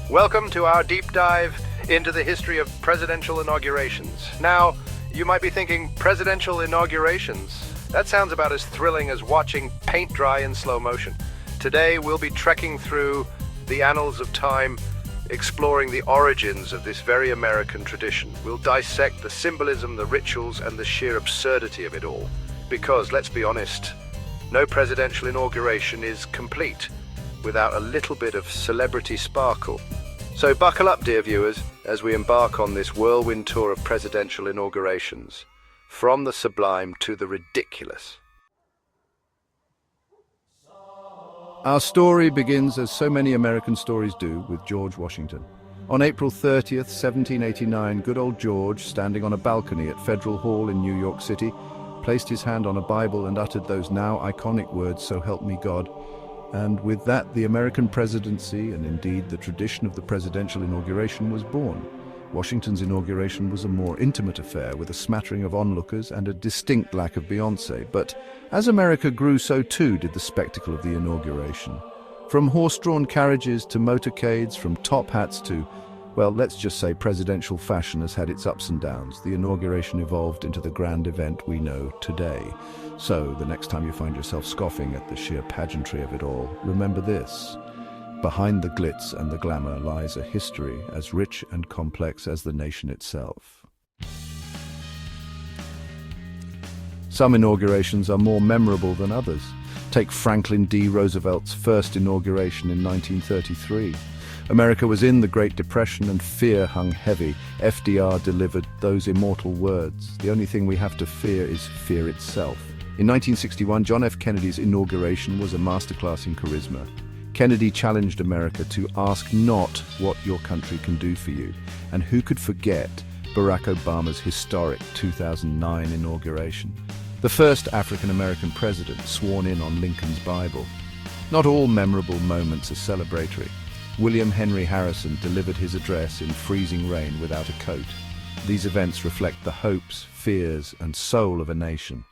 Welcome to our deep dive into the history of presidential inaugurations. Now, you might be thinking, presidential inaugurations? That sounds about as thrilling as watching paint dry in slow motion. Today, we'll be trekking through the annals of time, exploring the origins of this very American tradition. We'll dissect the symbolism, the rituals, and the sheer absurdity of it all. Because, let's be honest, no presidential inauguration is complete without a little bit of celebrity sparkle. So buckle up, dear viewers, as we embark on this whirlwind tour of presidential inaugurations, from the sublime to the ridiculous. Our story begins, as so many American stories do, with George Washington. On April 30th, 1789, good old George, standing on a balcony at Federal Hall in New York City, placed his hand on a Bible and uttered those now iconic words, "So help me God." And with that, the American presidency, and indeed the tradition of the presidential inauguration, was born. Washington's inauguration was a more intimate affair, with a smattering of onlookers and a distinct lack of Beyoncé. But as America grew, so too did the spectacle of the inauguration. From horse-drawn carriages to motorcades, from top hats to, well, let's just say presidential fashion has had its ups and downs. The inauguration evolved into the grand event we know today. So, the next time you find yourself scoffing at the sheer pageantry of it all, remember this. Behind the glitz and the glamour lies a history as rich and complex as the nation itself. Some inaugurations are more memorable than others. Take Franklin D. Roosevelt's first inauguration in 1933. America was in the Great Depression and fear hung heavy. FDR delivered those immortal words: "The only thing we have to fear is fear itself." In 1961, John F. Kennedy's inauguration was a masterclass in charisma. Kennedy challenged America to ask not what your country can do for you. And who could forget Barack Obama's historic 2009 inauguration? The first African-American president sworn in on Lincoln's Bible. Not all memorable moments are celebratory. William Henry Harrison delivered his address in freezing rain without a coat. These events reflect the hopes, fears, and soul of a nation.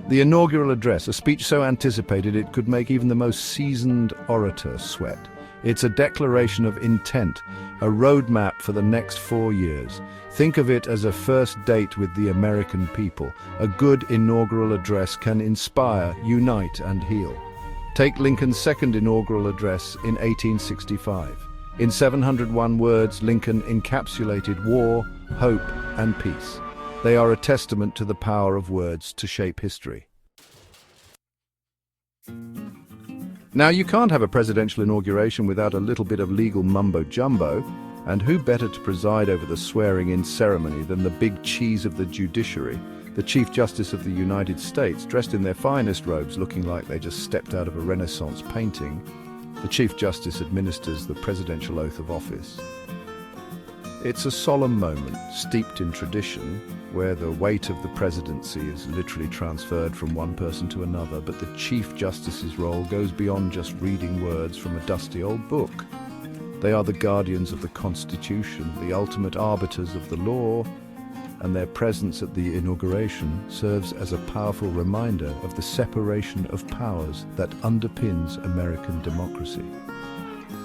The inaugural address, a speech so anticipated it could make even the most seasoned orator sweat. It's a declaration of intent, a roadmap for the next 4 years. Think of it as a first date with the American people. A good inaugural address can inspire, unite, and heal. Take Lincoln's second inaugural address in 1865. In 701 words, Lincoln encapsulated war, hope, and peace. They are a testament to the power of words to shape history. Now, you can't have a presidential inauguration without a little bit of legal mumbo-jumbo, and who better to preside over the swearing-in ceremony than the big cheese of the judiciary, the Chief Justice of the United States, dressed in their finest robes, looking like they just stepped out of a Renaissance painting. The Chief Justice administers the presidential oath of office. It's a solemn moment, steeped in tradition, where the weight of the presidency is literally transferred from one person to another, but the Chief Justice's role goes beyond just reading words from a dusty old book. They are the guardians of the Constitution, the ultimate arbiters of the law, and their presence at the inauguration serves as a powerful reminder of the separation of powers that underpins American democracy.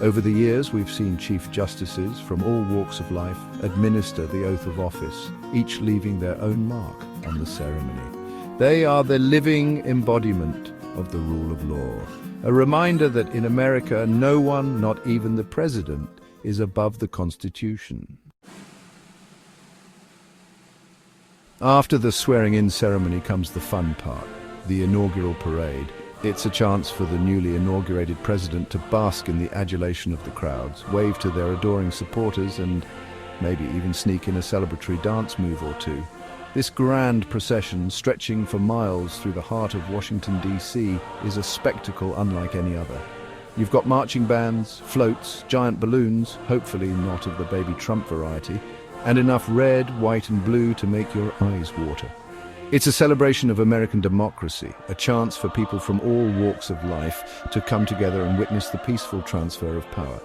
Over the years, we've seen Chief Justices from all walks of life administer the oath of office, each leaving their own mark on the ceremony. They are the living embodiment of the rule of law, a reminder that in America, no one, not even the president, is above the Constitution. After the swearing-in ceremony comes the fun part, the inaugural parade. It's a chance for the newly inaugurated president to bask in the adulation of the crowds, wave to their adoring supporters, and maybe even sneak in a celebratory dance move or two. This grand procession, stretching for miles through the heart of Washington, D.C., is a spectacle unlike any other. You've got marching bands, floats, giant balloons, hopefully not of the baby Trump variety, and enough red, white, and blue to make your eyes water. It's a celebration of American democracy, a chance for people from all walks of life to come together and witness the peaceful transfer of power.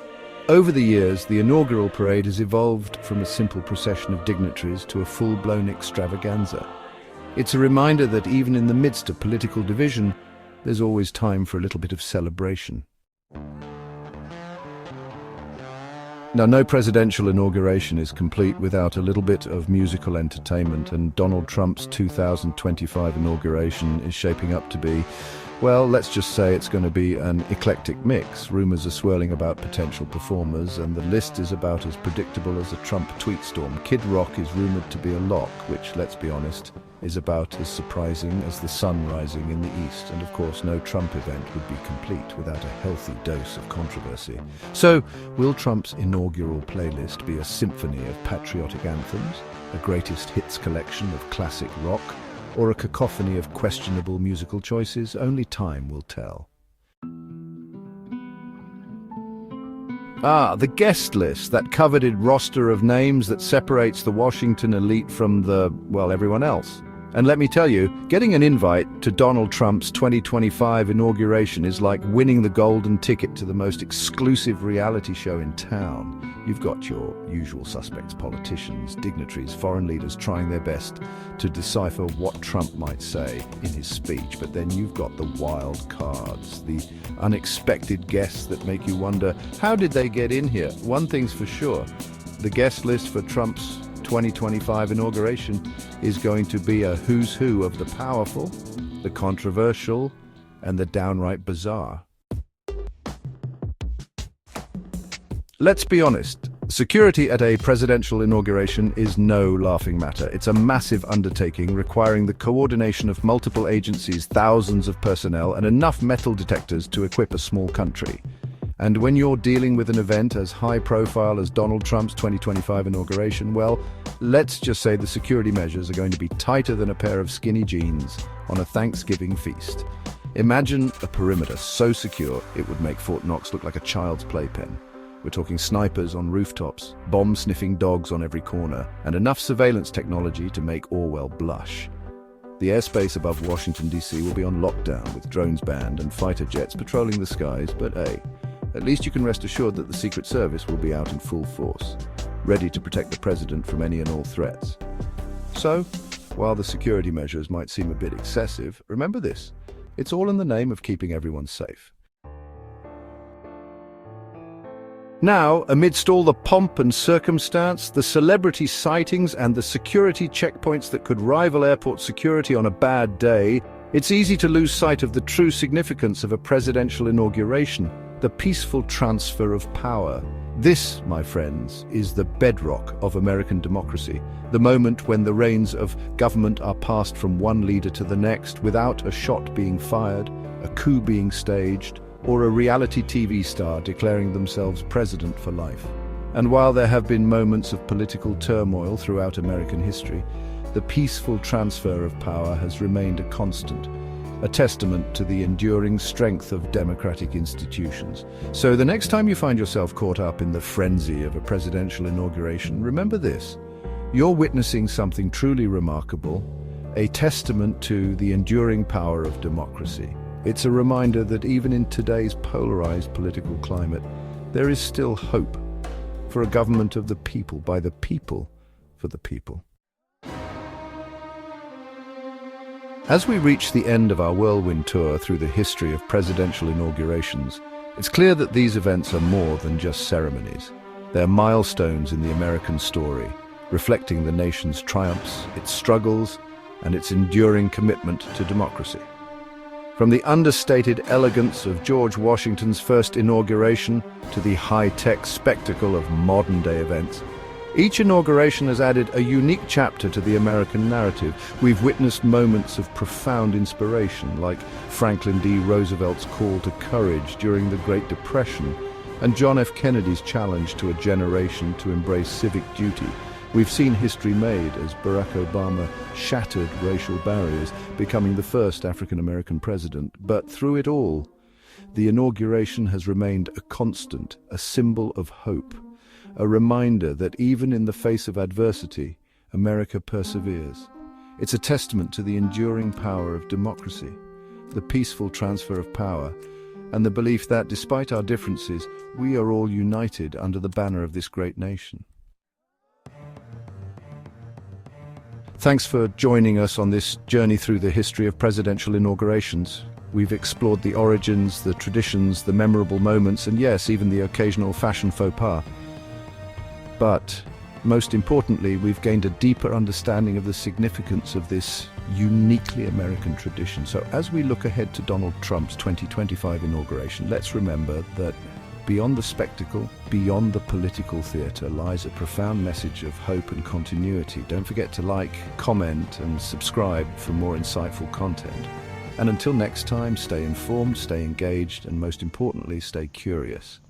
Over the years, the inaugural parade has evolved from a simple procession of dignitaries to a full-blown extravaganza. It's a reminder that even in the midst of political division, there's always time for a little bit of celebration. Now, no presidential inauguration is complete without a little bit of musical entertainment, and Donald Trump's 2025 inauguration is shaping up to be, well, let's just say it's going to be an eclectic mix. Rumors are swirling about potential performers, and the list is about as predictable as a Trump tweet storm. Kid Rock is rumored to be a lock, which, let's be honest, is about as surprising as the sun rising in the east. And of course, no Trump event would be complete without a healthy dose of controversy. So, will Trump's inaugural playlist be a symphony of patriotic anthems, a greatest hits collection of classic rock, or a cacophony of questionable musical choices? Only time will tell. The guest list, that coveted roster of names that separates the Washington elite from the, well, everyone else. And let me tell you, getting an invite to Donald Trump's 2025 inauguration is like winning the golden ticket to the most exclusive reality show in town. You've got your usual suspects, politicians, dignitaries, foreign leaders trying their best to decipher what Trump might say in his speech. But then you've got the wild cards, the unexpected guests that make you wonder, how did they get in here? One thing's for sure, the guest list for Trump's 2025 inauguration is going to be a who's who of the powerful, the controversial, and the downright bizarre. Let's be honest, security at a presidential inauguration is no laughing matter. It's a massive undertaking requiring the coordination of multiple agencies, thousands of personnel, and enough metal detectors to equip a small country. And when you're dealing with an event as high profile as Donald Trump's 2025 inauguration, well, let's just say the security measures are going to be tighter than a pair of skinny jeans on a Thanksgiving feast. Imagine a perimeter so secure it would make Fort Knox look like a child's playpen. We're talking snipers on rooftops, bomb-sniffing dogs on every corner, and enough surveillance technology to make Orwell blush. The airspace above Washington, D.C. will be on lockdown with drones banned and fighter jets patrolling the skies, but hey, at least you can rest assured that the Secret Service will be out in full force, ready to protect the president from any and all threats. So, while the security measures might seem a bit excessive, remember this, it's all in the name of keeping everyone safe. Now, amidst all the pomp and circumstance, the celebrity sightings and the security checkpoints that could rival airport security on a bad day, it's easy to lose sight of the true significance of a presidential inauguration, the peaceful transfer of power. This, my friends, is the bedrock of American democracy, the moment when the reins of government are passed from one leader to the next without a shot being fired, a coup being staged, or a reality TV star declaring themselves president for life. And while there have been moments of political turmoil throughout American history, the peaceful transfer of power has remained a constant, a testament to the enduring strength of democratic institutions. So the next time you find yourself caught up in the frenzy of a presidential inauguration, remember this: you're witnessing something truly remarkable, a testament to the enduring power of democracy. It's a reminder that even in today's polarized political climate, there is still hope for a government of the people, by the people, for the people. As we reach the end of our whirlwind tour through the history of presidential inaugurations, it's clear that these events are more than just ceremonies. They're milestones in the American story, reflecting the nation's triumphs, its struggles, and its enduring commitment to democracy. From the understated elegance of George Washington's first inauguration to the high-tech spectacle of modern-day events, each inauguration has added a unique chapter to the American narrative. We've witnessed moments of profound inspiration, like Franklin D. Roosevelt's call to courage during the Great Depression, and John F. Kennedy's challenge to a generation to embrace civic duty. We've seen history made as Barack Obama shattered racial barriers, becoming the first African-American president. But through it all, the inauguration has remained a constant, a symbol of hope, a reminder that even in the face of adversity, America perseveres. It's a testament to the enduring power of democracy, the peaceful transfer of power, and the belief that, despite our differences, we are all united under the banner of this great nation. Thanks for joining us on this journey through the history of presidential inaugurations. We've explored the origins, the traditions, the memorable moments, and yes, even the occasional fashion faux pas. But most importantly, we've gained a deeper understanding of the significance of this uniquely American tradition. So as we look ahead to Donald Trump's 2025 inauguration, let's remember that beyond the spectacle, beyond the political theater, lies a profound message of hope and continuity. Don't forget to like, comment, and subscribe for more insightful content. And until next time, stay informed, stay engaged, and most importantly, stay curious.